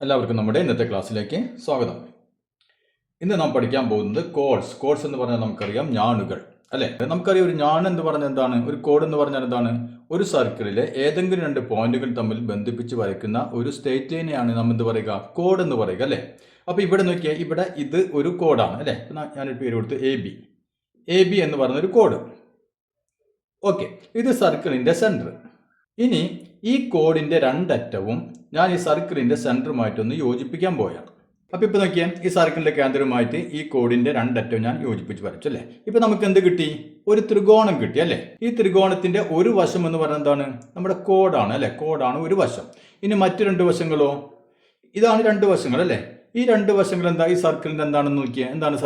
എല്ലാവർക്കും നമ്മുടെ ഇന്നത്തെ ക്ലാസ്സിലേക്ക് സ്വാഗതം. ഇന്ന് നാം പഠിക്കാൻ പോകുന്നത് കോഡ്സ് എന്ന് പറഞ്ഞാൽ നമുക്കറിയാം ഞാണുകൾ അല്ലെ. നമുക്കറിയാം ഒരു ഞാൻ എന്ന് പറഞ്ഞാൽ എന്താണ്, ഒരു കോഡ് എന്ന് പറഞ്ഞാൽ എന്താണ്, ഒരു സർക്കിളിലെ ഏതെങ്കിലും രണ്ട് പോയിന്റുകൾ തമ്മിൽ ബന്ധിപ്പിച്ച് വരയ്ക്കുന്ന ഒരു സ്റ്റേറ്റിനെയാണ് നാം എന്ത് പറയുക, കോഡ് എന്ന് പറയുക അല്ലെ. അപ്പോൾ ഇവിടെ നോക്കിയാൽ ഇവിടെ ഇത് ഒരു കോഡാണ് അല്ലെ. ഞാനൊരു പേര് കൊടുത്ത് എ ബി എന്ന് പറയുന്ന ഒരു കോഡ്. ഓക്കെ, ഇത് സർക്കിളിന്റെ സെന്റർ. ഇനി ഈ കോഡിന്റെ രണ്ടറ്റവും ഞാൻ ഈ സർക്കിളിന്റെ സെന്ററുമായിട്ടൊന്ന് യോജിപ്പിക്കാൻ പോയാണ്. അപ്പൊ ഇപ്പൊ നോക്കിയാൽ ഈ സർക്കിളിന്റെ കേന്ദ്രവുമായിട്ട് ഈ കോഡിന്റെ രണ്ടറ്റവും ഞാൻ യോജിപ്പിച്ച് വരച്ചു അല്ലെ. ഇപ്പൊ നമുക്ക് എന്ത് കിട്ടി, ഒരു ത്രികോണം കിട്ടി അല്ലെ. ഈ ത്രികോണത്തിന്റെ ഒരു വശം എന്ന് പറയുന്നത് എന്താണ്, നമ്മുടെ കോഡാണ് അല്ലെ. കോഡാണ് ഒരു വശം. ഇനി മറ്റു രണ്ട് വശങ്ങളോ, ഇതാണ് രണ്ട് വശങ്ങൾ അല്ലെ. ഈ രണ്ട് വശങ്ങൾ എന്താ, ഈ സർക്കിളിന്റെ എന്താണെന്ന് നോക്കിയാൽ, എന്താണ്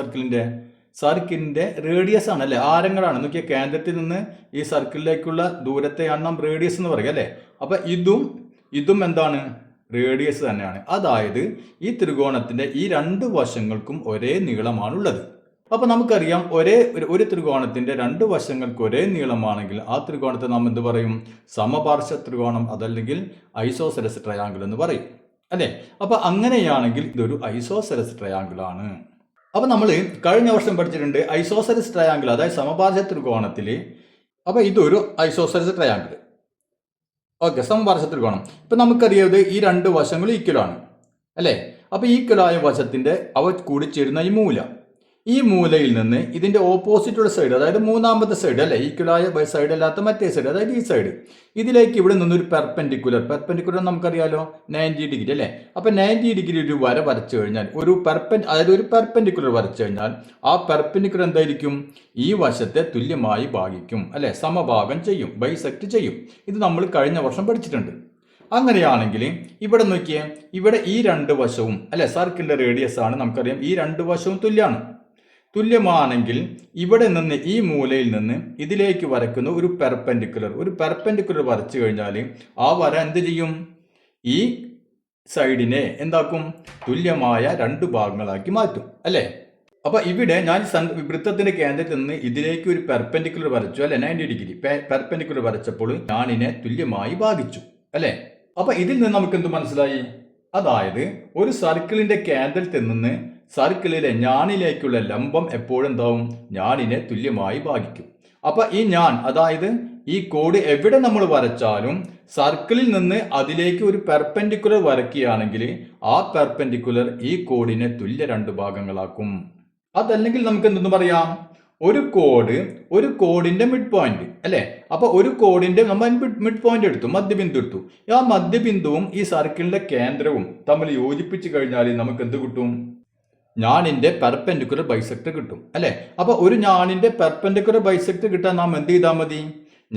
സർക്കിളിന്റെ റേഡിയസ് ആണ് അല്ലെ, ആരങ്ങളാണ്. നോക്കിയാൽ കേന്ദ്രത്തിൽ നിന്ന് ഈ സർക്കിളിലേക്കുള്ള ദൂരത്തെയാണ് നാം റേഡിയസ് എന്ന് പറയുക അല്ലെ. അപ്പൊ ഇതും എന്താണ്, റേഡിയസ് തന്നെയാണ്. അതായത് ഈ ത്രികോണത്തിന്റെ ഈ രണ്ട് വശങ്ങൾക്കും ഒരേ നീളമാണുള്ളത്. അപ്പൊ നമുക്കറിയാം ഒരു ത്രികോണത്തിന്റെ രണ്ട് വശങ്ങൾക്ക് ഒരേ നീളമാണെങ്കിൽ ആ ത്രികോണത്തെ നാം എന്ത് പറയും, സമപാർശ്വ ത്രികോണം, അതല്ലെങ്കിൽ ഐസോസെലസ് ട്രയാങ്കിൾ എന്ന് പറയും അല്ലെ. അപ്പൊ അങ്ങനെയാണെങ്കിൽ ഇതൊരു ഐസോസെലസ് ട്രയാങ്കിൾ ആണ്. അപ്പൊ നമ്മൾ കഴിഞ്ഞ വർഷം പഠിച്ചിട്ടുണ്ട് ഐസോസെലസ് ട്രയാങ്കിൾ, അതായത് സമപാർശ്വ ത്രികോണത്തിൽ. അപ്പൊ ഇതൊരു ഐസോസെലസ് ട്രയാങ്കിൾ. ഓക്കെ, സമപാർശ്വ ത്രികോണം. ഇപ്പൊ നമുക്കറിയാത് ഈ രണ്ട് വശങ്ങൾ ഈക്വലാണ് അല്ലെ. അപ്പൊ ഈക്വലായ വശത്തിന്റെ അവ കൂടിച്ചേരുന്ന ഈ മൂലയിൽ നിന്ന് ഇതിന്റെ ഓപ്പോസിറ്റുള്ള സൈഡ്, അതായത് മൂന്നാമത്തെ സൈഡ് അല്ലെ, ഈക്വലായ സൈഡ് അല്ലാത്ത മറ്റേ സൈഡ്, അതായത് ഈ സൈഡ്, ഇതിലേക്ക് ഇവിടെ നിന്നൊരു പെർപെൻഡിക്കുലർ നമുക്കറിയാലോ 90 ഡിഗ്രി അല്ലെ. അപ്പൊ 90 ഡിഗ്രി ഒരു വര വരച്ചു കഴിഞ്ഞാൽ, ഒരു പെർപെൻഡിക്കുലർ വരച്ചു കഴിഞ്ഞാൽ ആ പെർപെൻഡിക്കുലർ എന്തായിരിക്കും, ഈ വശത്തെ തുല്യമായി ഭാഗിക്കും അല്ലെ, സമഭാഗം ചെയ്യും, ബൈസെക്ട് ചെയ്യും. ഇത് നമ്മൾ കഴിഞ്ഞ വർഷം പഠിച്ചിട്ടുണ്ട്. അങ്ങനെയാണെങ്കിൽ ഇവിടെ നോക്കിയേ, ഇവിടെ ഈ രണ്ട് വശവും അല്ലെ, സർക്കിളിന്റെ റേഡിയസ് ആണ് നമുക്കറിയാം, ഈ രണ്ട് വശവും തുല്യമാണെങ്കിൽ ഇവിടെ നിന്ന് ഈ മൂലയിൽ നിന്ന് ഇതിലേക്ക് വരയ്ക്കുന്ന ഒരു പെർപെൻഡിക്കുലർ വരച്ചു കഴിഞ്ഞാൽ ആ വര എന്ത് ചെയ്യും, ഈ സൈഡിനെ എന്താക്കും, തുല്യമായ രണ്ട് ഭാഗങ്ങളാക്കി മാറ്റും അല്ലെ. അപ്പൊ ഇവിടെ ഞാൻ വൃത്തത്തിന്റെ കേന്ദ്രത്തിൽ നിന്ന് ഇതിലേക്ക് ഒരു പെർപെൻഡിക്കുലർ വരച്ചു അല്ലെ, 90 ഡിഗ്രി പെർപെൻഡിക്കുലർ വരച്ചപ്പോൾ ഞാനിനെ തുല്യമായി ഭാഗിച്ചു അല്ലെ. അപ്പൊ ഇതിൽ നിന്ന് നമുക്ക് എന്ത് മനസ്സിലായി, അതായത് ഒരു സർക്കിളിന്റെ കേന്ദ്രത്തിൽ നിന്ന് സർക്കിളിലെ ഞാനിലേക്കുള്ള ലംബം എപ്പോഴും എന്താവും, ഞാനിനെ തുല്യമായി ഭാഗിക്കും. അപ്പൊ ഈ അതായത് ഈ കോഡ് എവിടെ നമ്മൾ വരച്ചാലും സർക്കിളിൽ നിന്ന് അതിലേക്ക് ഒരു പെർപെൻഡിക്കുലർ വരയ്ക്കുകയാണെങ്കിൽ ആ പെർപെൻഡിക്കുലർ ഈ കോഡിനെ തുല്യ രണ്ട് ഭാഗങ്ങളാക്കും. അതല്ലെങ്കിൽ നമുക്ക് എന്തെന്ന് പറയാം, ഒരു കോഡിന്റെ മിഡ് പോയിന്റ് അല്ലെ. അപ്പൊ ഒരു കോഡിന്റെ നമ്മൾ മിഡ് പോയിന്റ് എടുത്തു, മധ്യബിന്ദു എടുത്തു. ആ മധ്യബിന്ദുവും ഈ സർക്കിളിന്റെ കേന്ദ്രവും തമ്മിൽ യോജിപ്പിച്ചു കഴിഞ്ഞാൽ നമുക്ക് എന്ത് കിട്ടും, ഞാനിന്റെ പെർപെൻഡിക്കുലർ ബൈസെക്ടർ കിട്ടും അല്ലെ. അപ്പൊ ഒരു ഞാനിന്റെ പെർപെൻഡിക്കുലർ ബൈസെക്ടർ കിട്ടാൻ നാം എന്ത് ചെയ്താൽ മതി,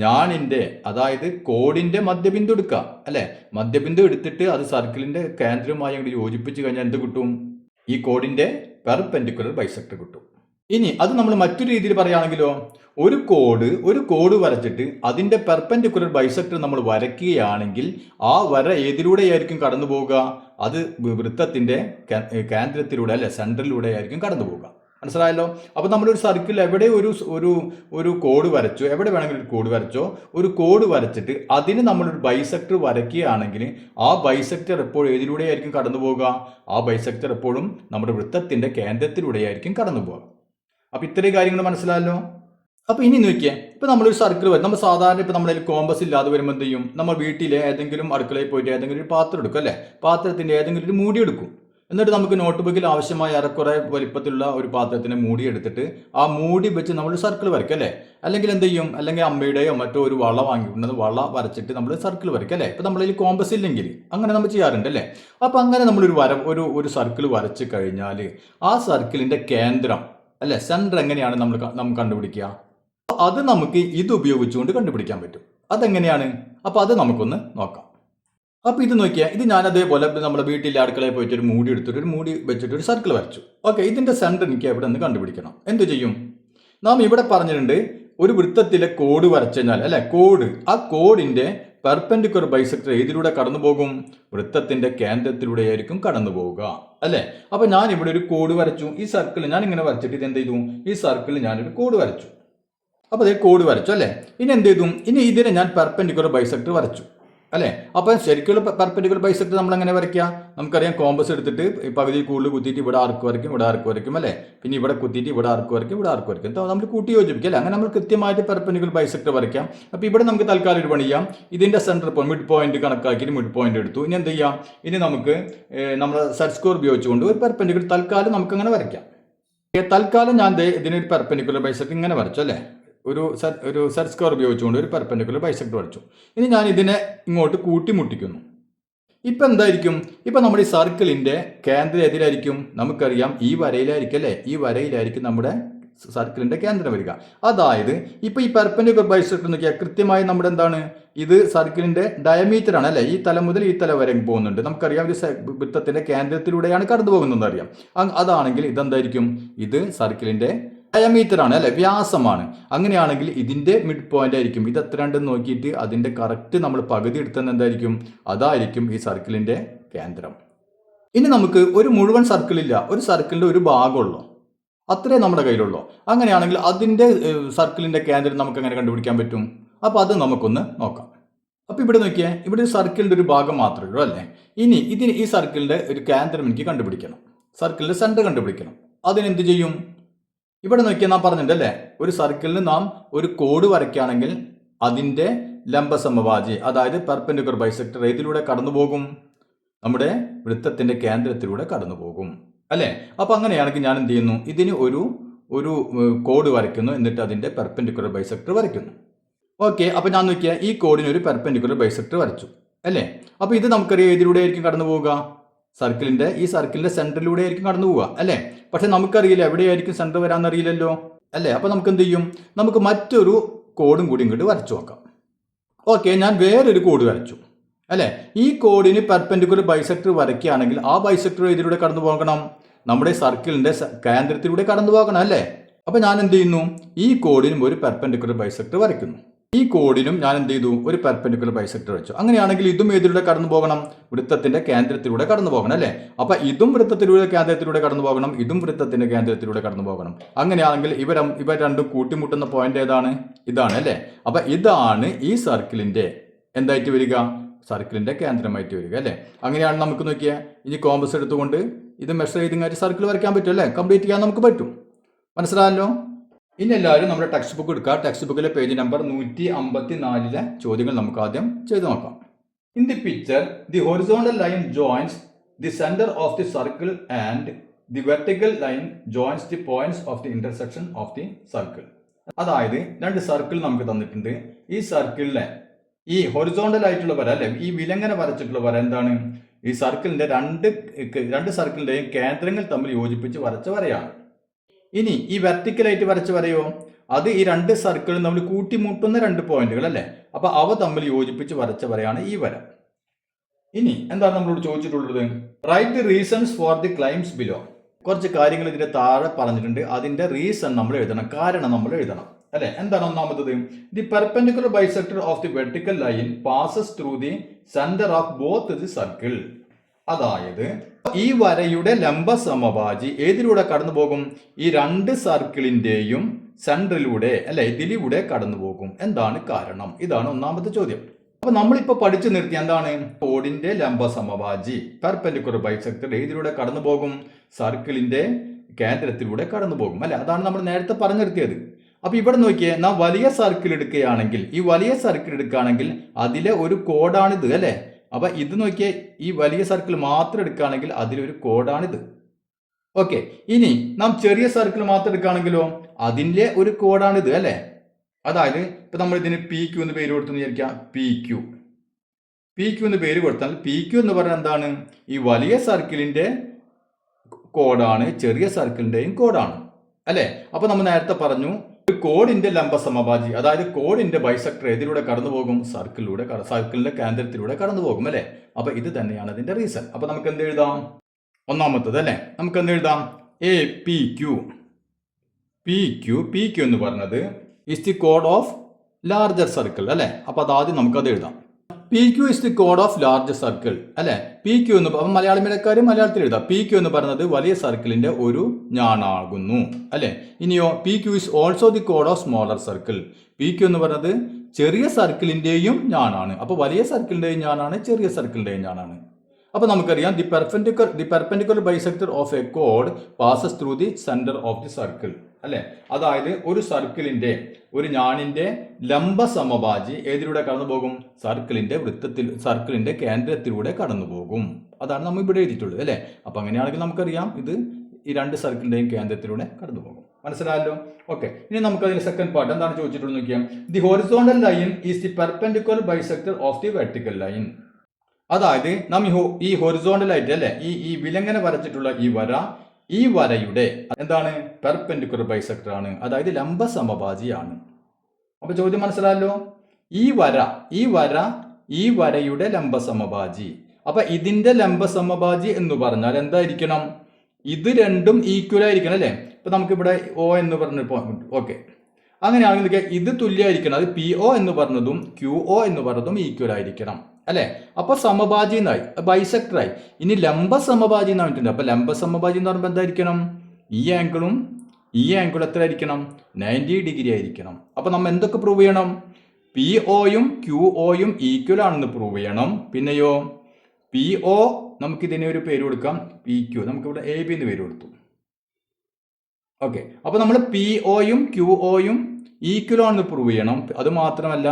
ഞാനിന്റെ അതായത് കോഡിന്റെ മധ്യബിന്ദു എടുക്കുക അല്ലെ. മധ്യബിന്ദു എടുത്തിട്ട് അത് സർക്കിളിന്റെ കേന്ദ്രവുമായി അങ്ങോട്ട് യോജിപ്പിച്ചു കഴിഞ്ഞാൽ എന്ത് കിട്ടും, ഈ കോഡിന്റെ പെർപെൻഡിക്കുലർ ബൈസെക്ടർ കിട്ടും. ഇനി അത് നമ്മൾ മറ്റൊരു രീതിയിൽ പറയുകയാണെങ്കിലോ, ഒരു കോഡ് വരച്ചിട്ട് അതിന്റെ പെർപെൻഡിക്കുലർ ബൈസെക്ടർ നമ്മൾ വരയ്ക്കുകയാണെങ്കിൽ ആ വര ഏതിലൂടെയായിരിക്കും കടന്നു പോവുക, അത് വൃത്തത്തിന്റെ കേന്ദ്രത്തിലൂടെ അല്ലെ, സെന്ററിലൂടെ ആയിരിക്കും കടന്നു പോവുക. മനസ്സിലായല്ലോ. അപ്പൊ നമ്മളൊരു സർക്കിൾ എവിടെ ഒരു കോഡ് വരച്ചോ, എവിടെ വേണമെങ്കിലും ഒരു കോഡ് വരച്ചോ, ഒരു കോഡ് വരച്ചിട്ട് അതിന് നമ്മളൊരു ബൈസെക്ടർ വരയ്ക്കുകയാണെങ്കിൽ ആ ബൈസെക്ടർ എപ്പോഴും ഏതിലൂടെയായിരിക്കും കടന്നു പോവുക, ആ ബൈസെക്ടർ എപ്പോഴും നമ്മുടെ വൃത്തത്തിന്റെ കേന്ദ്രത്തിലൂടെയായിരിക്കും കടന്നു പോവുക. അപ്പൊ ഇത്രയും കാര്യങ്ങൾ മനസ്സിലായല്ലോ. അപ്പൊ ഇനി നോക്കിയേ, ഇപ്പൊ നമ്മളൊരു സർക്കിൾ വരും, നമ്മൾ സാധാരണ ഇപ്പൊ നമ്മളതിൽ കോമ്പസ് ഇല്ലാതെ വരുമ്പോൾ എന്ത് ചെയ്യും, നമ്മൾ വീട്ടിലെ ഏതെങ്കിലും അടുക്കളയിൽ പോയിട്ട് ഏതെങ്കിലും ഒരു പാത്രം എടുക്കും അല്ലെ, പാത്രത്തിന്റെ ഏതെങ്കിലും ഒരു മൂടി എടുക്കും. എന്നിട്ട് നമുക്ക് നോട്ട് ബുക്കിൽ ആവശ്യമായ ഏറെക്കുറെ വലിപ്പത്തിലുള്ള ഒരു പാത്രത്തിന് മൂടി എടുത്തിട്ട് ആ മൂടി വെച്ച് നമ്മൾ സർക്കിൾ വരയ്ക്കും അല്ലെ. അല്ലെങ്കിൽ എന്ത് ചെയ്യും, അല്ലെങ്കിൽ അമ്മയുടെയോ മറ്റോ ഒരു വള വാങ്ങിക്കുന്നത് വള വരച്ചിട്ട് നമ്മൾ സർക്കിൾ വരയ്ക്കും അല്ലെ. ഇപ്പൊ നമ്മളതിൽ കോമ്പസ് ഇല്ലെങ്കിൽ അങ്ങനെ നമ്മൾ ചെയ്യാറുണ്ട് അല്ലെ. അപ്പൊ അങ്ങനെ നമ്മളൊരു ഒരു സർക്കിൾ വരച്ച് കഴിഞ്ഞാൽ ആ സർക്കിളിന്റെ കേന്ദ്രം അല്ലെ, സെന്റർ എങ്ങനെയാണ് നമ്മൾ കണ്ടുപിടിക്കുക, അത് നമുക്ക് ഇത് ഉപയോഗിച്ചുകൊണ്ട് കണ്ടുപിടിക്കാൻ പറ്റും. അതെങ്ങനെയാണ്, അപ്പൊ അത് നമുക്കൊന്ന് നോക്കാം. അപ്പൊ ഇത് നോക്കിയാൽ, ഇത് ഞാൻ അതേപോലെ നമ്മുടെ വീട്ടിലെ അടുക്കളയിൽ പോയിട്ട് ഒരു മൂടി എടുത്തിട്ട് ഒരു മൂടി വെച്ചിട്ട് ഒരു സർക്കിൾ വരച്ചു. ഓക്കെ, ഇതിന്റെ സെന്റർ എനിക്ക് എവിടെ നിന്ന് കണ്ടുപിടിക്കണം. എന്ത് ചെയ്യും, നാം ഇവിടെ പറഞ്ഞിട്ടുണ്ട് ഒരു വൃത്തത്തിലെ കോഡ് വരച്ചു കഴിഞ്ഞാൽ അല്ലെ, ആ കോഡിന്റെ പെർപെൻഡിക്കുലർ ബൈസെക്ടർ ഏതിലൂടെ കടന്നു പോകും, വൃത്തത്തിന്റെ കേന്ദ്രത്തിലൂടെ ആയിരിക്കും കടന്നു പോവുക അല്ലെ. അപ്പൊ ഞാൻ ഇവിടെ ഒരു കോഡ് വരച്ചു, ഈ സർക്കിൾ ഞാൻ ഇങ്ങനെ വരച്ചിട്ട് ഇത് എന്ത് ചെയ്തു, ഈ സർക്കിളിൽ ഞാനൊരു കോഡ് വരച്ചു. അപ്പൊ അതേ കോഡ് വരച്ചു അല്ലെ. ഇനി എന്ത് ചെയ്തു, ഇനി ഇതിനെ ഞാൻ പെർപെൻഡിക്കുലർ ബൈസെക്ടർ വരച്ചു. അല്ലേ? അപ്പോൾ ശരിക്കുള്ള പെർപെൻഡിക്കുലർ ബൈസെക്ടർ നമ്മൾ എങ്ങനെ വരയ്ക്കുക? നമുക്കറിയാം, കോമ്പസ് എടുത്തിട്ട് പകുതി കൂടുതൽ കുത്തിയിട്ട് ഇവിടെ ആർക്ക് വരയ്ക്കും, ഇവിടെ ആർക്ക് വരയ്ക്കും, അല്ലേ? പിന്നെ ഇവിടെ കുത്തിയിട്ട് ഇവിടെ ആർക്ക് വരയ്ക്കും, ഇവിടെ ആർക്ക് വരയ്ക്കും. നമ്മൾ കൂട്ടി യോജിപ്പിക്കും, അല്ലേ? അങ്ങനെ നമ്മൾ കൃത്യമായിട്ട് പെർപെൻഡിക്കുലർ ബൈസെക്ടർ വരയ്ക്കാം. അപ്പോൾ ഇവിടെ നമുക്ക് തൽക്കാലം ഒരു പണി ചെയ്യാം. ഇതിൻ്റെ സെൻറ്റർ പോയിന്റ്, മിഡ് പോയിന്റ് കണക്കാക്കിയിട്ട് മിഡ് പോയിന്റ് എടുത്തു. ഇനി എന്ത് ചെയ്യാം? ഇനി നമുക്ക് നമ്മുടെ സെറ്റ് സ്കോർ ഉപയോഗിച്ചുകൊണ്ട് ഒരു പെർപെൻഡിക്കുലർ തൽക്കാലം നമുക്ക് അങ്ങനെ വരയ്ക്കാം. തൽക്കാലം ഞാൻ ഇതിനൊരു പെർപെൻഡിക്കുലർ ബൈസെക്ടർ ഇങ്ങനെ വരച്ചു, അല്ലേ? ഒരു സെറ്റ് സ്ക്വയർ ഉപയോഗിച്ചുകൊണ്ട് ഒരു പെർപെൻഡിക്കുലർ ബൈസെക്ടർ വരച്ചു. ഇനി ഞാൻ ഇതിനെ ഇങ്ങോട്ട് കൂട്ടിമുട്ടിക്കുന്നു. ഇപ്പം എന്തായിരിക്കും? ഇപ്പം നമ്മുടെ ഈ സർക്കിളിൻ്റെ കേന്ദ്രം ഏതിലായിരിക്കും? നമുക്കറിയാം, ഈ വരയിലായിരിക്കും, അല്ലേ? ഈ വരയിലായിരിക്കും നമ്മുടെ സർക്കിളിൻ്റെ കേന്ദ്രം വരിക. അതായത് ഇപ്പം ഈ പെർപെൻഡിക്കുലർ ബൈസെക്ടർ നോക്കിയാൽ കൃത്യമായി നമ്മുടെ എന്താണ്, ഇത് സർക്കിളിൻ്റെ ഡയമീറ്റർ ആണ്, അല്ലേ? ഈ തല മുതൽ ഈ തല വരെ പോകുന്നുണ്ട്. നമുക്കറിയാം, ഒരു വൃത്തത്തിൻ്റെ കേന്ദ്രത്തിലൂടെയാണ് കടന്നു പോകുന്നതെന്ന് അറിയാം. അതാണെങ്കിൽ ഇതെന്തായിരിക്കും? ഇത് സർക്കിളിൻ്റെ ഡയമീറ്റർ ആണ്, അല്ലെ? വ്യാസമാണ്. അങ്ങനെയാണെങ്കിൽ ഇതിന്റെ മിഡ് പോയിന്റ് ആയിരിക്കും. ഇത് എത്ര ഉണ്ടെന്ന് നോക്കിയിട്ട് അതിന്റെ കറക്റ്റ് നമ്മൾ പകുതി എടുത്തത് എന്തായിരിക്കും? അതായിരിക്കും ഈ സർക്കിളിന്റെ കേന്ദ്രം. ഇനി നമുക്ക് ഒരു മുഴുവൻ സർക്കിളില്ല, ഒരു സർക്കിളിന്റെ ഒരു ഭാഗമുള്ളൂ, അത്രേ നമ്മുടെ കയ്യിലുള്ളൂ. അങ്ങനെയാണെങ്കിൽ അതിന്റെ സർക്കിളിന്റെ കേന്ദ്രം നമുക്ക് എങ്ങനെ കണ്ടുപിടിക്കാൻ പറ്റും? അപ്പോൾ അത് നമുക്കൊന്ന് നോക്കാം. അപ്പോൾ ഇവിടെ നോക്കിയാൽ, ഇവിടെ ഒരു സർക്കിളിന്റെ ഒരു ഭാഗം മാത്രമേ ഉള്ളൂ, അല്ലേ? ഇനി ഈ സർക്കിളിന്റെ ഒരു കേന്ദ്രം എനിക്ക് കണ്ടുപിടിക്കണം, സർക്കിളിന്റെ സെന്റർ കണ്ടുപിടിക്കണം. അതിനെന്ത് ചെയ്യും? ഇവിടെ നോക്കിയാൽ നാം പറഞ്ഞിട്ടുണ്ട്, അല്ലേ? ഒരു സർക്കിളിന് നാം ഒരു കോഡ് വരയ്ക്കുകയാണെങ്കിൽ അതിൻ്റെ ലംബസമവാചി, അതായത് പെർപെൻഡിക്കുലർ ബൈസെക്ടർ ഏതിലൂടെ കടന്നു പോകും? നമ്മുടെ വൃത്തത്തിൻ്റെ കേന്ദ്രത്തിലൂടെ കടന്നു പോകും, അല്ലേ? അപ്പോൾ അങ്ങനെയാണെങ്കിൽ ഞാൻ എന്ത് ചെയ്യുന്നു? ഇതിന് ഒരു കോഡ് വരയ്ക്കുന്നു, എന്നിട്ട് അതിൻ്റെ പെർപെൻഡിക്കുലർ ബൈസെക്ടർ വരയ്ക്കുന്നു. ഓക്കെ, അപ്പോൾ ഞാൻ നോക്കിയാൽ ഈ കോഡിന് ഒരു പെർപെൻഡിക്കുലർ ബൈസെക്ടർ വരച്ചു, അല്ലേ? അപ്പോൾ ഇത് നമുക്കറിയാം ഏതിലൂടെ ആയിരിക്കും കടന്നു പോവുക? ഈ സർക്കിളിന്റെ സെന്ററിലൂടെ ആയിരിക്കും കടന്നു പോവുക, അല്ലേ? പക്ഷെ നമുക്കറിയില്ല എവിടെയായിരിക്കും സെന്റർ വരാമെന്നറിയില്ലല്ലോ, അല്ലേ? അപ്പോൾ നമുക്ക് എന്ത് ചെയ്യും? നമുക്ക് മറ്റൊരു കോഡും കൂടി ഇങ്ങോട്ട് വരച്ചു നോക്കാം. ഓക്കെ, ഞാൻ വേറൊരു കോഡ് വരച്ചു, അല്ലേ? ഈ കോഡിന് പെർപെൻഡിക്കുലർ ബൈസെക്ടർ വരയ്ക്കുകയാണെങ്കിൽ ആ ബൈസെക്ടർ ഇതിലൂടെ കടന്നു പോകണം, നമ്മുടെ സർക്കിളിന്റെ കേന്ദ്രത്തിലൂടെ കടന്നു പോകണം, അല്ലേ? അപ്പോൾ ഞാൻ എന്ത് ചെയ്യുന്നു? ഈ കോഡിനും ഒരു പെർപെൻഡിക്കുലർ ബൈസെക്ടർ വരയ്ക്കുന്നു. ഈ കോഡിനും ഞാൻ എന്ത് ചെയ്തു? ഒരു പെർപെൻഡിക്കുലർ ബൈസെക്ടർ വെച്ചു. അങ്ങനെയാണെങ്കിൽ ഇതും ഏതിലൂടെ കടന്നു പോകണം? വൃത്തത്തിന്റെ കേന്ദ്രത്തിലൂടെ കടന്നു പോകണം, അല്ലേ? അപ്പൊ ഇതും വൃത്തത്തിലൂടെ കേന്ദ്രത്തിലൂടെ കടന്നു പോകണം, ഇതും വൃത്തത്തിന്റെ കേന്ദ്രത്തിലൂടെ കടന്നു പോകണം. അങ്ങനെയാണെങ്കിൽ ഇവ രണ്ടും കൂട്ടിമുട്ടുന്ന പോയിന്റ് ഏതാണ്? ഇതാണ്, അല്ലേ? അപ്പൊ ഇതാണ് ഈ സർക്കിളിന്റെ എന്തായിട്ട് വരിക? സർക്കിളിന്റെ കേന്ദ്രമായിട്ട് വരിക, അല്ലേ? അങ്ങനെയാണ് നമുക്ക് നോക്കിയാൽ ഇനി കോമ്പസ് എടുത്തുകൊണ്ട് ഇത് മെഷർ ചെയ്ത് സർക്കിൾ വരയ്ക്കാൻ പറ്റും, അല്ലേ? കംപ്ലീറ്റ് ചെയ്യാൻ നമുക്ക് പറ്റും. മനസ്സിലായല്ലോ? ഇനി എല്ലാവരും നമ്മുടെ ടെക്സ്റ്റ് ബുക്ക് എടുക്കുക. ടെക്സ്റ്റ് ബുക്കിലെ പേജ് നമ്പർ 154 ചോദ്യങ്ങൾ നമുക്ക് ആദ്യം ചെയ്തു നോക്കാം. In the picture the horizontal line joints the centre of the circle and the vertical line joints the points of the intersection of the circle. അതായത് രണ്ട് സർക്കിൾ നമുക്ക് തന്നിട്ടുണ്ട്. ഈ സർക്കിളിലെ ഈ ഹൊറിസോണ്ടൽ ആയിട്ടുള്ള വര, അല്ലെ? ഈ വിലങ്ങനെ വരച്ചിട്ടുള്ള വര എന്താണ്? ഈ സർക്കിളിന്റെ രണ്ട് സർക്കിളിന്റെയും കേന്ദ്രങ്ങൾ തമ്മിൽ യോജിപ്പിച്ച് വരച്ച വരയാണ്. ഇനി ഈ വെർട്ടിക്കലായിട്ട് വരച്ച് വരയോ? അത് ഈ രണ്ട് സർക്കിളും നമ്മൾ കൂട്ടിമുട്ടുന്ന രണ്ട് പോയിന്റുകൾ, അല്ലേ? അപ്പൊ അവ തമ്മിൽ യോജിപ്പിച്ച് വരച്ച വരയാണ് ഈ വര. ഇനി എന്താണ് നമ്മളോട് ചോദിച്ചിട്ടുള്ളത്? Write the reasons for the claims below. കുറച്ച് കാര്യങ്ങൾ ഇതിന്റെ താഴെ പറഞ്ഞിട്ടുണ്ട്. അതിന്റെ റീസൺ നമ്മൾ എഴുതണം, കാരണം നമ്മൾ എഴുതണം, അല്ലെ? എന്താണ് ഒന്നാമത്തത്? The perpendicular bisector of the vertical line passes through the centre of both the circle. അതായത് ഈ വരയുടെ ലംബ സമവാചി ഏതിലൂടെ കടന്നു പോകും? ഈ രണ്ട് സർക്കിളിന്റെയും സെന്ററിലൂടെ, അല്ലെ? ഇതിലൂടെ കടന്നു പോകും. എന്താണ് കാരണം? ഇതാണ് ഒന്നാമത്തെ ചോദ്യം. അപ്പൊ നമ്മളിപ്പോ പഠിച്ചു നിർത്തി എന്താണ്? കോഡിന്റെ ലംബ സമവാചി പെർപെൻഡിക്കുലർ ബൈസെക്ടർ ഏതിലൂടെ കടന്നു പോകും? സർക്കിളിന്റെ കേന്ദ്രത്തിലൂടെ കടന്നു പോകും, അല്ലെ? അതാണ് നമ്മൾ നേരത്തെ പറഞ്ഞു നിർത്തിയത്. അപ്പൊ ഇവിടെ നോക്കിയേ, നാം വലിയ സർക്കിൾ എടുക്കുകയാണെങ്കിൽ, ഈ വലിയ സർക്കിൾ എടുക്കുകയാണെങ്കിൽ അതിലെ ഒരു കോഡാണിത്, അല്ലെ? അപ്പൊ ഇത് നോക്കിയേ, ഈ വലിയ സർക്കിൾ മാത്രം എടുക്കുകയാണെങ്കിൽ അതിലൊരു കോഡാണിത്. ഓക്കെ, ഇനി നാം ചെറിയ സർക്കിൾ മാത്രം എടുക്കുകയാണെങ്കിലോ അതിൻ്റെ ഒരു കോഡാണിത്, അല്ലെ? അതായത് ഇപ്പൊ നമ്മൾ ഇതിന് പി ക്യു എന്ന് പേര് കൊടുത്തെന്ന് വിചാരിക്കാം. പി ക്യു എന്ന് പേര് കൊടുത്താൽ പി ക്യു എന്ന് പറഞ്ഞാൽ എന്താണ്? ഈ വലിയ സർക്കിളിന്റെ കോഡാണ്, ചെറിയ സർക്കിളിന്റെയും കോഡാണ്, അല്ലെ? അപ്പൊ നമ്മൾ നേരത്തെ പറഞ്ഞു കോഡിന്റെ ലംബ സമവാചി, അതായത് കോഡിന്റെ ബൈസെക്ടർ ഏതിലൂടെ കടന്നു പോകും? സർക്കിളിന്റെ കേന്ദ്രത്തിലൂടെ കടന്നു പോകും, അല്ലെ? അപ്പൊ ഇത് തന്നെയാണ് അതിന്റെ റീസൺ. അപ്പൊ നമുക്ക് എന്ത് എഴുതാം? ഒന്നാമത്തത്, അല്ലെ? നമുക്ക് എന്ത് എഴുതാം? എ പി ക്യു എന്ന് പറഞ്ഞത് is the code of larger circle, അല്ലെ? അപ്പൊ അതാദ്യം നമുക്കത് എഴുതാം. P Q is the code of large circle, അല്ലെ? പി ക്യു എന്ന് മലയാളം മീഡിയക്കാരും മലയാളത്തിൽ എഴുതാം. പി ക്യു എന്ന് പറയുന്നത് വലിയ സർക്കിളിന്റെ ഒരു ഞാണാകുന്നു, അല്ലെ? ഇനിയോ P Q is also the code of smaller circle. P Q എന്ന് പറയുന്നത് ചെറിയ സർക്കിളിൻ്റെയും ഞാനാണ്. അപ്പോൾ വലിയ സർക്കിളിൻ്റെയും ഞാനാണ്, ചെറിയ സർക്കിളിൻ്റെയും ഞാനാണ്. അപ്പോൾ നമുക്കറിയാം the perpendicular bisector of A code passes through the centre of the circle, അല്ലേ? അതായത് ഒരു സർക്കിളിൻ്റെ, ഒരു ഞാനിൻ്റെ ലംബ സമഭാജി ഏതിലൂടെ കടന്നു പോകും? സർക്കിളിൻ്റെ കേന്ദ്രത്തിലൂടെ കടന്നു പോകും. അതാണ് നമ്മൾ ഇവിടെ എഴുതിയിട്ടുള്ളത്, അല്ലേ? അപ്പോൾ അങ്ങനെയാണെങ്കിൽ നമുക്കറിയാം ഇത് ഈ രണ്ട് സർക്കിളിൻ്റെയും കേന്ദ്രത്തിലൂടെ കടന്നു പോകും. മനസ്സിലായല്ലോ? ഓക്കെ. ഇനി നമുക്ക് അതിന്റെ സെക്കൻഡ് പാർട്ട് എന്താണ് ചോദിച്ചിട്ടുള്ളത് നോക്കിയാൽ, the horizontal line is the perpendicular bisector of the vertical line. അതായത് നാം ഈ ഹൊറിസോണ്ടൽ ആയിട്ട്, അല്ലെ, ഈ വിലങ്ങനെ വരച്ചിട്ടുള്ള ഈ വരയുടെ എന്താണ്? പെർപെൻഡിക്കുലർ ബൈസെക്ടർ ആണ്, അതായത് ലംബ സമഭാജിയാണ്. അപ്പൊ ചോദ്യം മനസ്സിലായല്ലോ? ഈ വരയുടെ ലംബ സമഭാജി. അപ്പൊ ഇതിന്റെ ലംബ സമഭാജി എന്ന് പറഞ്ഞാൽ എന്തായിരിക്കണം? ഇത് രണ്ടും ഈക്വൽ ആയിരിക്കണം, അല്ലേ? ഇപ്പൊ നമുക്കിവിടെ ഒ എന്ന് പറഞ്ഞപ്പോൾ ഓക്കെ, അങ്ങനെയാണെങ്കിൽ ഇത് തുല്യമായിരിക്കണം. അത് പി ഒ എന്ന് പറഞ്ഞതും ക്യു ഒ എന്ന് പറഞ്ഞതും ഈക്വൽ ആയിരിക്കണം, അല്ലെ? അപ്പൊ സമഭാജി എന്നായി, ബൈസെക്ടറായി. ഇനി ലംബ സമഭാജി എന്ന് പറഞ്ഞിട്ടുണ്ട്. അപ്പൊ ലംബ സമഭാജി എന്ന് പറയുമ്പോൾ എന്തായിരിക്കണം? ഈ ആംഗിളും എത്ര ആയിരിക്കണം? 90 ഡിഗ്രി ആയിരിക്കണം. അപ്പൊ നമ്മൾ എന്തൊക്കെ പ്രൂവ് ചെയ്യണം? പി ഒയും ക്യു ഒയും ഈക്വൽ ആണെന്ന് പ്രൂവ് ചെയ്യണം. പിന്നെയോ പി ഒ, നമുക്ക് ഇതിനെ ഒരു പേര് കൊടുക്കാം, പി ക്യു. നമുക്കിവിടെ എ ബി എന്ന് പേര് കൊടുത്തു. ഓക്കെ. അപ്പൊ നമ്മൾ പി ഒയും ക്യു ഒയും ഈക്വൽ ആണെന്ന് പ്രൂവ് ചെയ്യണം. അത് മാത്രമല്ല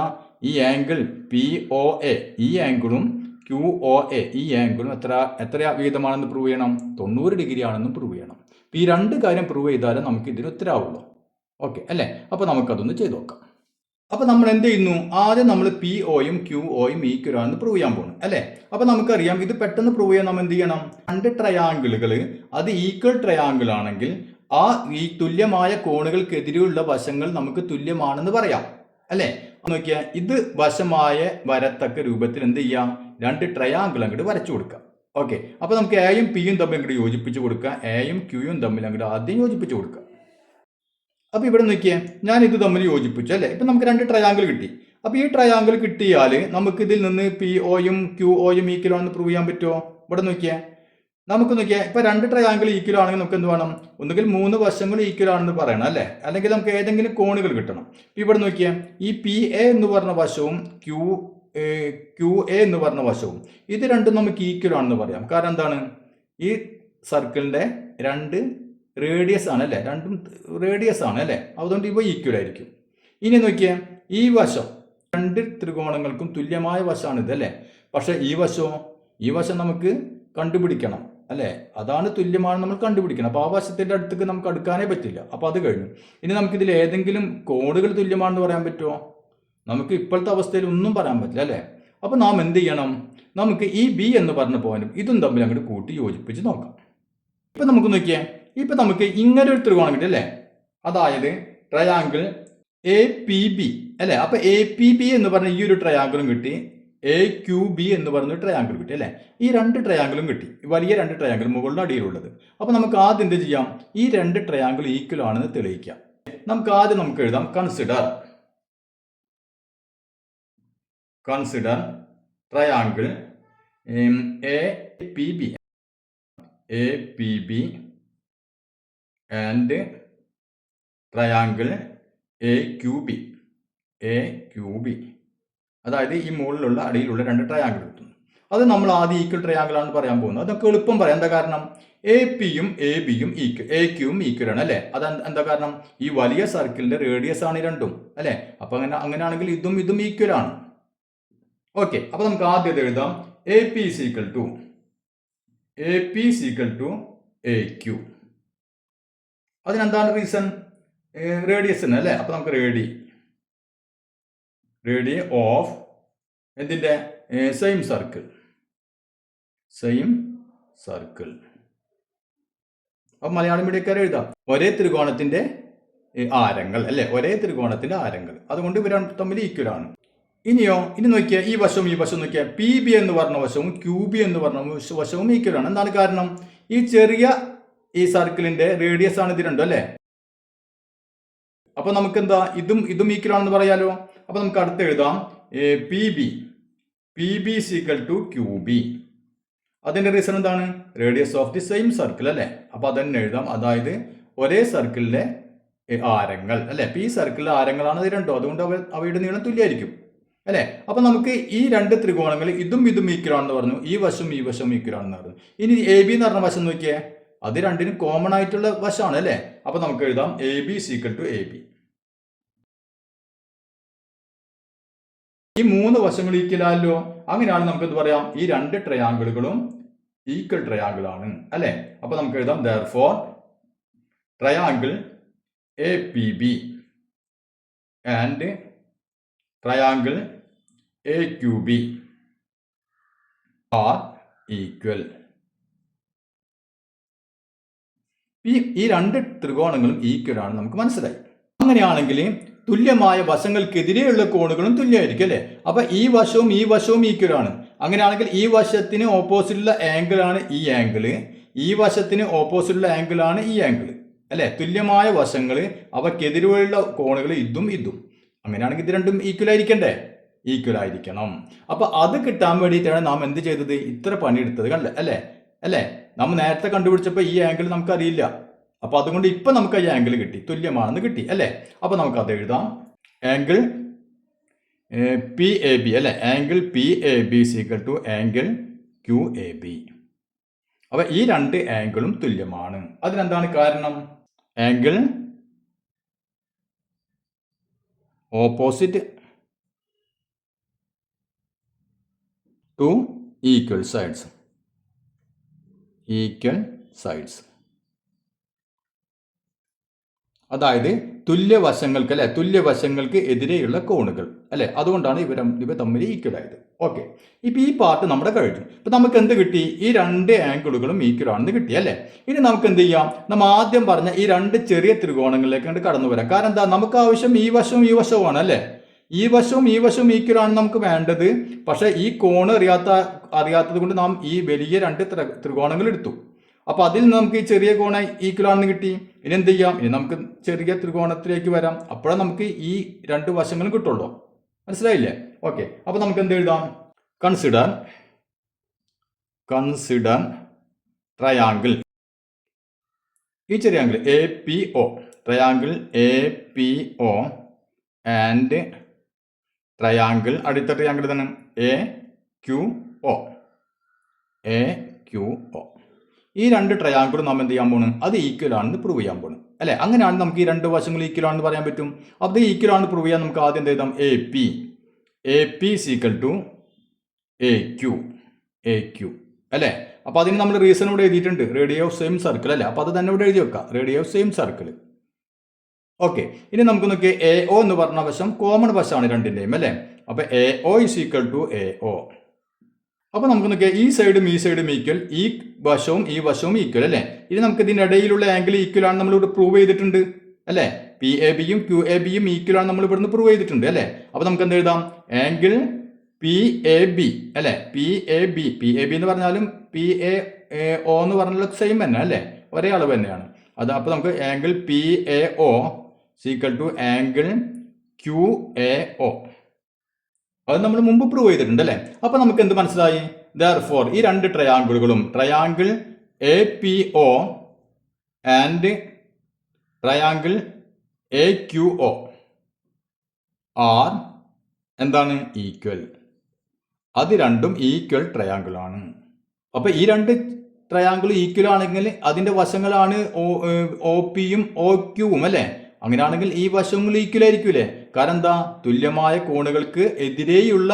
ഈ ആംഗിൾ പി ഒ എ, ഈ ആംഗിളും ക്യു ഒ എ, ഈ ആംഗിളും എത്ര വീതമാണെന്ന് പ്രൂവ് ചെയ്യണം? 90 ഡിഗ്രി ആണെന്ന് പ്രൂവ് ചെയ്യണം. ഈ രണ്ട് കാര്യം പ്രൂവ് ചെയ്താലേ നമുക്ക് ഇതിന് ഉത്തരവാവുള്ളൂ. ഓക്കെ അല്ലേ? അപ്പൊ നമുക്കതൊന്ന് ചെയ്ത് നോക്കാം. അപ്പൊ നമ്മൾ എന്ത് ചെയ്യുന്നു? ആദ്യം നമ്മൾ പി ഒയും ക്യു ഒയും ഈക്വൽ ആണെന്ന് പ്രൂവ് ചെയ്യാൻ പോകുന്നു, അല്ലേ? അപ്പൊ നമുക്കറിയാം ഇത് പെട്ടെന്ന് പ്രൂവ് ചെയ്യാൻ നമ്മൾ എന്ത് ചെയ്യണം? രണ്ട് ട്രയാങ്കിളുകൾ അത് ഈക്വൽ ട്രയാങ്കിൾ ആണെങ്കിൽ ഈ തുല്യമായ കോണുകൾക്കെതിരെയുള്ള വശങ്ങൾ നമുക്ക് തുല്യമാണെന്ന് പറയാം, അല്ലേ? നോക്കിയാൽ ഇത് വശമായ വരത്തക്ക രൂപത്തിൽ എന്ത് ചെയ്യാം? രണ്ട് ട്രയാങ്കിൾ അങ്ങോട്ട് വരച്ചു കൊടുക്കാം. ഓക്കെ. അപ്പൊ നമുക്ക് എയും പിയും തമ്മിൽ അങ്ങോട്ട് യോജിപ്പിച്ച് കൊടുക്കാം, എയും ക്യൂയും തമ്മിൽ അങ്ങോട്ട് ആദ്യം യോജിപ്പിച്ച് കൊടുക്കാം. അപ്പൊ ഇവിടെ നോക്കിയേ, ഞാൻ ഇത് തമ്മിൽ യോജിപ്പിച്ചു, അല്ലേ? ഇപ്പൊ നമുക്ക് രണ്ട് ട്രയാങ്കിൾ കിട്ടി. അപ്പൊ ഈ ട്രയാങ്കിൾ കിട്ടിയാൽ നമുക്ക് ഇതിൽ നിന്ന് പി ഒയും ക്യു ഒയും ഈക്വൽ ആണെന്ന് പ്രൂവ് ചെയ്യാൻ പറ്റുമോ? ഇവിടെ നോക്കിയേ, നമുക്ക് നോക്കിയാൽ ഇപ്പൊ രണ്ട് ട്രയാങ്കിൾ ഈക്വൽ ആണെങ്കിൽ നമുക്ക് എന്ത് വേണം? ഒന്നുകിൽ 3 വശങ്ങൾ ഈക്വൽ ആണെന്ന് പറയണം, അല്ലേ? അല്ലെങ്കിൽ നമുക്ക് ഏതെങ്കിലും കോണുകൾ കിട്ടണം. ഇവിടെ നോക്കിയാൽ ഈ പി എ എന്ന് പറഞ്ഞ വശവും ക്യു എ എന്ന് പറഞ്ഞ വശവും ഇത് രണ്ടും നമുക്ക് ഈക്വൽ ആണെന്ന് പറയാം. കാരണം എന്താണ്? ഈ സർക്കിളിന്റെ രണ്ട് റേഡിയസ് ആണ്, അല്ലേ? രണ്ടും റേഡിയസ് ആണ്, അല്ലേ? അതുകൊണ്ട് ഇവ ഈക്വൽ ആയിരിക്കും. ഇനി നോക്കിയാൽ ഈ വശം രണ്ട് ത്രികോണങ്ങൾക്കും തുല്യമായ വശമാണിത്, അല്ലേ? പക്ഷെ ഈ വശം നമുക്ക് കണ്ടുപിടിക്കണം, അല്ലേ? അതാണ് തുല്യമാണ് നമ്മൾ കണ്ടുപിടിക്കണം. അപ്പോൾ ആ വശത്തിന്റെ അടുത്തേക്ക് നമുക്ക് അടുക്കാനേ പറ്റില്ല. അപ്പോൾ അത് കഴിഞ്ഞു. ഇനി നമുക്കിതിൽ ഏതെങ്കിലും കോണുകൾ തുല്യമാണെന്ന് പറയാൻ പറ്റുമോ? നമുക്ക് ഇപ്പോഴത്തെ അവസ്ഥയിൽ ഒന്നും പറയാൻ പറ്റില്ല, അല്ലേ? അപ്പോൾ നാം എന്ത് ചെയ്യണം? നമുക്ക് ഈ ബി എന്ന് പറഞ്ഞ പോയിന്റും ഇതും തമ്മിൽ അങ്ങോട്ട് കൂട്ടി യോജിപ്പിച്ച് നോക്കാം. ഇപ്പം നമുക്ക് നോക്കിയേ, ഇപ്പം നമുക്ക് ഇങ്ങനെ ഒരു ത്രികോണം കിട്ടി, അല്ലേ? അതായത് ട്രയാങ്കിൾ എ പി ബി, അല്ലേ? അപ്പോൾ എ പി ബി എന്ന് പറഞ്ഞ ഈ ഒരു ട്രയാങ്കിളും കിട്ടി, എ ക്യു ബി എന്ന് പറഞ്ഞ ട്രയാങ്കിൾ കിട്ടി, അല്ലേ? ഈ രണ്ട് ട്രയാങ്കിളും കിട്ടി, വലിയ രണ്ട് ട്രയാങ്കിൾ മുകളിലും അടിയിലുള്ളത്. അപ്പോൾ നമുക്ക് ആദ്യം എന്ത് ചെയ്യാം? ഈ രണ്ട് ട്രയാങ്കിൾ ഈക്വൽ ആണെന്ന് തെളിയിക്കാം. നമുക്ക് ആദ്യം എഴുതാം, consider triangle A P B and triangle A Q B. അതായത് ഈ മുകളിലുള്ള അടിയിലുള്ള രണ്ട് ട്രയാങ്കിൾ കിട്ടുന്നു. അത് നമ്മൾ ആദ്യം ഈക്വൽ ട്രയാങ്കിൾ ആണ് പറയാൻ പോകുന്നത്. അതൊക്കെ എളുപ്പം പറയാം. എന്താ കാരണം? എ പിയും എ ബിയും ഈക്വൽ, എ ക്യൂവും ഈക്വൽ ആണ്, അല്ലേ? അത് എന്താ കാരണം? ഈ വലിയ സർക്കിളിന്റെ റേഡിയസ് ആണ് രണ്ടും, അല്ലേ? അപ്പൊ അങ്ങനെയാണെങ്കിൽ ഇതും ഈക്വൽ ആണ്. ഓക്കെ. അപ്പൊ നമുക്ക് ആദ്യം എഴുതാം, A P equal to A Q. അതിനെന്താണ് റീസൺ? റേഡിയസ്, അല്ലേ? അപ്പൊ നമുക്ക് റേഡി ഓഫ് എന്തിന്റെ? Same circle. അപ്പൊ മലയാളം മീഡിയക്കാരെ എഴുതാം, ഒരേ ത്രികോണത്തിന്റെ ആരങ്ങൾ, അല്ലെ? ഒരേ ത്രികോണത്തിന്റെ ആരങ്ങൾ. അതുകൊണ്ട് ഇവർ തമ്മിൽ ഈക്വൽ ആണ്. ഇനി നോക്കിയാൽ ഈ വശവും നോക്കിയാൽ പി ബി എന്ന് പറഞ്ഞ വശവും ക്യൂ ബി എന്ന് പറഞ്ഞ വശവും ഈക്വൽ ആണ്. എന്താണ് കാരണം? ഈ ചെറിയ ഈ സർക്കിളിന്റെ റേഡിയസ് ആണ് ഇത് രണ്ടും, അല്ലേ? അപ്പൊ നമുക്ക് എന്താ? ഇതും ഈക്വൽ ആണെന്ന് പറയാലോ. അപ്പൊ നമുക്ക് അടുത്ത് എഴുതാം, P B equal to Q B. അതിന്റെ റീസൺ എന്താണ്? Radius of the same circle, അല്ലേ? അപ്പൊ അതന്നെ എഴുതാം. അതായത് ഒരേ സർക്കിളിലെ ആരങ്ങൾ അല്ലെ. ഈ സർക്കിളിലെ ആരങ്ങളാണ് ഇത് രണ്ടും, അതുകൊണ്ട് അവയുടെ നീളം തുല്യമായിരിക്കും അല്ലെ. അപ്പൊ നമുക്ക് ഈ രണ്ട് ത്രികോണങ്ങൾ ഇതും ഈക്വൽ ആണെന്ന് പറഞ്ഞു, ഈ വശം ഈക്വൽ ആണെന്ന് പറഞ്ഞു. ഇനി എ ബി എന്ന് പറഞ്ഞ വശം നോക്കിയേ, അത് രണ്ടിനും കോമൺ ആയിട്ടുള്ള വശമാണ് അല്ലെ. അപ്പൊ നമുക്ക് എഴുതാം A B equal to A B. ഈ മൂന്ന് വശങ്ങൾ ഈക്വൽ ആയല്ലോ. അങ്ങനെയാണ് നമുക്ക് എന്ത് പറയാം, ഈ രണ്ട് ട്രയാങ്കിളുകളും ഈക്വൽ ട്രയാങ്കിൾ ആണ് അല്ലെ. അപ്പൊ നമുക്ക് എഴുതാം therefore triangle A P B and triangle A Q B are equal. ഈ രണ്ട് ത്രികോണങ്ങളും ഈക്വൽ ആണ് നമുക്ക് മനസ്സിലായി. അങ്ങനെയാണെങ്കിൽ തുല്യമായ വശങ്ങൾക്കെതിരെയുള്ള കോണുകളും തുല്യമായിരിക്കും അല്ലെ. അപ്പൊ ഈ വശവും ഈക്വൽ ആണ്. അങ്ങനെയാണെങ്കിൽ ഈ വശത്തിന് ഓപ്പോസിറ്റുള്ള ആംഗിൾ ആണ് ഈ ആംഗിള്, ഈ വശത്തിന് ഓപ്പോസിറ്റുള്ള ആംഗിൾ ആണ് ഈ ആംഗിൾ അല്ലെ. തുല്യമായ വശങ്ങൾ, അവക്കെതിരെയുള്ള കോണുകൾ ഇതും. അങ്ങനെയാണെങ്കിൽ ഇത് രണ്ടും ഈക്വൽ ആയിരിക്കണ്ടേ? ഈക്വൽ ആയിരിക്കണം. അപ്പൊ അത് കിട്ടാൻ വേണ്ടിയിട്ടാണ് നാം എന്ത് ചെയ്തത്, ഇത്ര പണിയെടുത്തത് അല്ലേ. നമ്മൾ നേരത്തെ കണ്ടുപിടിച്ചപ്പോൾ ഈ ആംഗിൾ നമുക്ക് അറിയില്ല. അപ്പൊ അതുകൊണ്ട് ഇപ്പൊ നമുക്ക് ഈ ആംഗിൾ കിട്ടി, തുല്യമാണെന്ന് കിട്ടി അല്ലെ. അപ്പൊ നമുക്ക് അത് എഴുതാം, ആംഗിൾ പി എ ബി അല്ലെ. Angle P A B equal to angle Q A B. അപ്പൊ ഈ രണ്ട് ആംഗിളും തുല്യമാണ്. അതിനെന്താണ് കാരണം? Angle opposite to equal sides. അതായത് തുല്യവശങ്ങൾക്ക് അല്ലെ, തുല്യവശങ്ങൾക്ക് എതിരെയുള്ള കോണുകൾ അല്ലെ. അതുകൊണ്ടാണ് ഇവ തമ്മിൽ ഈക്വൽ ആയത്. ഓക്കെ, ഇപ്പൊ ഈ പാർട്ട് നമ്മുടെ കഴിഞ്ഞു. ഇപ്പൊ നമുക്ക് എന്ത് കിട്ടി? ഈ രണ്ട് ആംഗിളുകളും ഈക്വൽ ആണെന്ന് കിട്ടി അല്ലെ. ഇനി നമുക്ക് എന്ത് ചെയ്യാം, നമ്മൾ ആദ്യം പറഞ്ഞ ഈ രണ്ട് ചെറിയ ത്രികോണങ്ങളിലേക്ക് കടന്നു വരാം. കാരണം എന്താ, നമുക്ക് ആവശ്യം ഈ വശവുമാണ് അല്ലെ. ഈ വശവും ഈക്വൽ ആണ് നമുക്ക് വേണ്ടത്. പക്ഷെ ഈ കോണ് അറിയാത്തത് കൊണ്ട് നാം ഈ വലിയ രണ്ട് ത്രികോണങ്ങൾ എടുത്തു. അപ്പൊ അതിൽ നമുക്ക് ഈ ചെറിയ കോണ ഈക്വൽ ആണെന്ന് കിട്ടി. ഇനി എന്ത് ചെയ്യാം, ഇനി നമുക്ക് ചെറിയ ത്രികോണത്തിലേക്ക് വരാം. അപ്പോഴേ നമുക്ക് ഈ രണ്ട് വശങ്ങളും കിട്ടുള്ളൂ. മനസ്സിലായില്ലേ? ഓക്കെ, അപ്പൊ നമുക്ക് എന്ത് എഴുതാം? കൺസിഡർ ട്രയാങ്കിൾ, ഈ ചെറിയ angle A P O, triangle A P O and triangle, അടുത്ത ട്രയാങ്കിൾ തന്നെ എ ക്യു ഒ. ഈ രണ്ട് ട്രയാങ്കിളും നാം എന്ത് ചെയ്യാൻ പോണ്, അത് ഈക്വൽ ആണെന്ന് പ്രൂവ് ചെയ്യാൻ പോണ് അല്ലെ. അങ്ങനെയാണ് നമുക്ക് ഈ രണ്ട് വശങ്ങൾ ഈക്വൽ ആണെന്ന് പറയാൻ പറ്റും. അപ്പോൾ ഈക്വൽ ആണെന്ന് പ്രൂവ് ചെയ്യാൻ നമുക്ക് ആദ്യം എന്ത് എഴുതാം, A P equal to A Q അല്ലെ. അപ്പൊ അതിന് നമ്മൾ റീസൺ ഇവിടെ എഴുതിയിട്ടുണ്ട്, റേഡിയസ് ഓഫ് സെയിം സർക്കിൾ അല്ലെ. അപ്പൊ അത് തന്നെ ഇവിടെ എഴുതി വെക്കാം, radius of same circle. Okay, ഇനി നമുക്ക് നോക്കിയാൽ എ ഒ എന്ന് പറഞ്ഞ വശം കോമൺ വശമാണ് രണ്ടിന്റെയും അല്ലെ. അപ്പൊ A O is equal to A O. അപ്പൊ നമുക്ക് നോക്കിയാൽ ഈ സൈഡും ഈക്വൽ, ഈ വശവും ഈക്വൽ അല്ലെ. ഇനി നമുക്ക് ഇതിന്റെ ഇടയിലുള്ള ആംഗിൾ ഈക്വൽ ആണ് നമ്മൾ ഇവിടെ പ്രൂവ് ചെയ്തിട്ടുണ്ട് അല്ലെ. പി എ ബിയും ക്യു എ ബിയും ഈക്വൽ ആണ് നമ്മൾ ഇവിടുന്ന് പ്രൂവ് ചെയ്തിട്ടുണ്ട് അല്ലെ. അപ്പൊ നമുക്ക് എന്ത് എഴുതാം, ആംഗിൾ പി എ ബി അല്ലെ. പി എ ബി എന്ന് പറഞ്ഞാലും പി എ ഒ എന്ന് പറഞ്ഞാൽ സെയിം തന്നെ അല്ലെ, ഒരേ അളവ് തന്നെയാണ് അത്. അപ്പൊ നമുക്ക് angle P A O equal to angle Q A O, അത് നമ്മൾ മുമ്പ് പ്രൂവ് ചെയ്തിട്ടുണ്ട് അല്ലെ. അപ്പൊ നമുക്ക് എന്ത് മനസ്സിലായി, therefore ഈ രണ്ട് ട്രയാങ്കിളുകളും, triangle A P O and triangle A Q O R എന്താണ്, ഈക്വൽ. അത് രണ്ടും ഈക്വൽ ട്രയാങ്കിൾ ആണ്. അപ്പൊ ഈ രണ്ട് ട്രയാങ്കിൾ ഈക്വൽ ആണെങ്കിൽ അതിന്റെ വശങ്ങളാണ് ഒ പിയും ഒ ക്യൂവും അല്ലെ. അങ്ങനെയാണെങ്കിൽ ഈ വശങ്ങൾ ഈക്വൽ ആയിരിക്കൂലേ. കാരണം എന്താ, തുല്യമായ കോണുകൾക്ക് എതിരെയുള്ള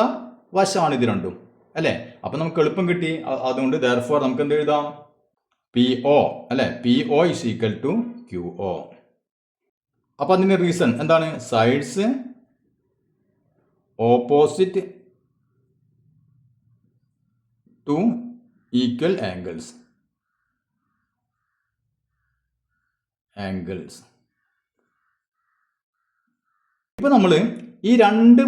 വശമാണ് ഇത് രണ്ടും അല്ലെ. അപ്പൊ നമുക്ക് എളുപ്പം കിട്ടി. അതുകൊണ്ട് therefore നമുക്ക് എന്ത് എഴുതാം, പി ഒ അല്ലെ, P O is equal to Q O. അപ്പൊ അതിന്റെ റീസൺ എന്താണ്, sides opposite to equal angles. ഇപ്പൊ നമ്മൾ ഈ രണ്ട്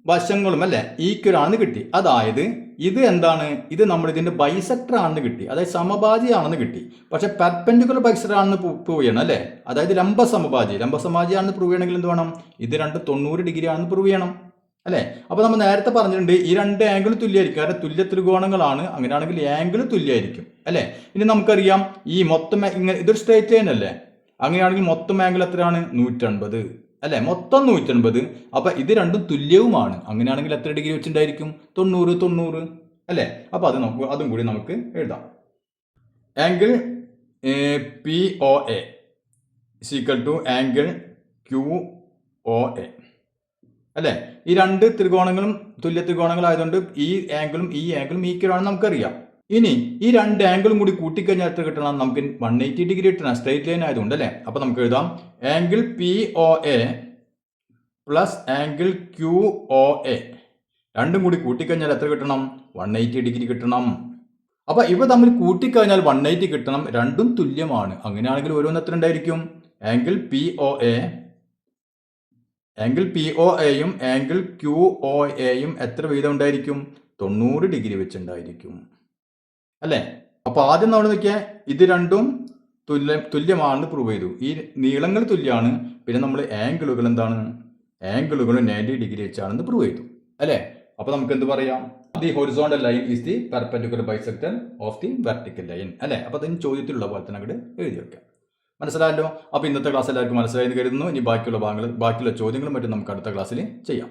വശങ്ങളും അല്ലെ ഈക്വൽ ആണെന്ന് കിട്ടി. അതായത് ഇത് എന്താണ്, ഇത് നമ്മൾ ഇതിന്റെ ബൈസെക്ടർ ആണെന്ന് കിട്ടി, അതായത് സമഭാജി ആണെന്ന് കിട്ടി. പക്ഷെ പെർപെൻഡിക്കുലർ ബൈസെക്ടർ ആണെന്ന് പ്രൂവ് ചെയ്യണം അല്ലെ. അതായത് ലംബ സമഭാജി ആണെന്ന് പ്രൂവ് ചെയ്യണമെങ്കിൽ എന്ത് വേണം, ഇത് രണ്ട് 90 ഡിഗ്രി ആണെന്ന് പ്രൂവ് ചെയ്യണം അല്ലെ. അപ്പൊ നമ്മൾ നേരത്തെ പറഞ്ഞിട്ടുണ്ട് ഈ രണ്ട് ആംഗിൾ തുല്യമായിരിക്കും, കാരണം തുല്യ ത്രികോണങ്ങളാണ്. അങ്ങനെയാണെങ്കിൽ ആംഗിൾ തുല്യമായിരിക്കും അല്ലെ. ഇനി നമുക്കറിയാം ഈ മൊത്തം ഇങ്ങനെ ഇതൊരു സ്ട്രേറ്റ് ലൈൻ അല്ലേ. അങ്ങനെയാണെങ്കിൽ മൊത്തം ആംഗിൾ എത്രയാണ് 180 അല്ലെ, മൊത്തം 180. അപ്പൊ ഇത് രണ്ടും തുല്യവുമാണ്. അങ്ങനെയാണെങ്കിൽ എത്ര ഡിഗ്രി വെച്ചിട്ടുണ്ടായിരിക്കും? 90 അല്ലെ. അപ്പൊ അത് നമുക്ക് അതും കൂടി നമുക്ക് എഴുതാം. Angle P O A equal to angle Q O A അല്ലെ. ഈ രണ്ട് ത്രികോണങ്ങളും തുല്യ ത്രികോണങ്ങളായതുകൊണ്ട് ഈ ആംഗിളും ഈ ആംഗിളും ഈക്വൽ ആണെന്ന് നമുക്കറിയാം. ഇനി ഈ രണ്ട് ആംഗിളും കൂടി കൂട്ടിക്കഴിഞ്ഞാൽ എത്ര കിട്ടണം? നമുക്ക് 180 ഡിഗ്രി കിട്ടണം, സ്ട്രൈറ്റ് ലൈൻ ആയതുകൊണ്ട് അല്ലേ. അപ്പൊ നമുക്ക് എഴുതാം angle P O A plus angle Q O A രണ്ടും കൂടി കൂട്ടിക്കഴിഞ്ഞാൽ എത്ര കിട്ടണം? 180 ഡിഗ്രി കിട്ടണം. അപ്പൊ ഇവ തമ്മിൽ കൂട്ടിക്കഴിഞ്ഞാൽ 180 കിട്ടണം. രണ്ടും തുല്യമാണ്. അങ്ങനെയാണെങ്കിൽ ഓരോന്ന് എത്ര ഉണ്ടായിരിക്കും? ആംഗിൾ പി ഒ എയും ആംഗിൾ ക്യു ഒ എയും എത്ര വീതം ഉണ്ടായിരിക്കും? 90 ഡിഗ്രി വെച്ചുണ്ടായിരിക്കും അല്ലേ. അപ്പൊ ആദ്യം നമ്മൾ നോക്കിയാൽ ഇത് രണ്ടും തുല്യമാണെന്ന് പ്രൂവ് ചെയ്തു. ഈ നീളങ്ങൾ തുല്യമാണ്. പിന്നെ നമ്മൾ ആംഗിളുകൾ എന്താണ്? ആംഗിളുകൾ 90 ഡിഗ്രി വെച്ചാണെന്ന് പ്രൂവ് ചെയ്തു അല്ലേ. അപ്പൊ നമുക്ക് എന്ത് പറയാം? The horizontal line is the perpendicular bisector of the vertical line അല്ലേ. അപ്പൊ അതിന് ചോദ്യത്തിലുള്ള പോലെ തന്നെ അങ്ങോട്ട് എഴുതി വെക്കാം. മനസ്സിലായല്ലോ. അപ്പൊ ഇന്നത്തെ ക്ലാസ് എല്ലാവർക്കും മനസ്സിലായെന്ന് കരുതുന്നു. ഇനി ബാക്കിയുള്ള ചോദ്യങ്ങളും മറ്റും നമുക്ക് അടുത്ത ക്ലാസ്സിൽ ചെയ്യാം.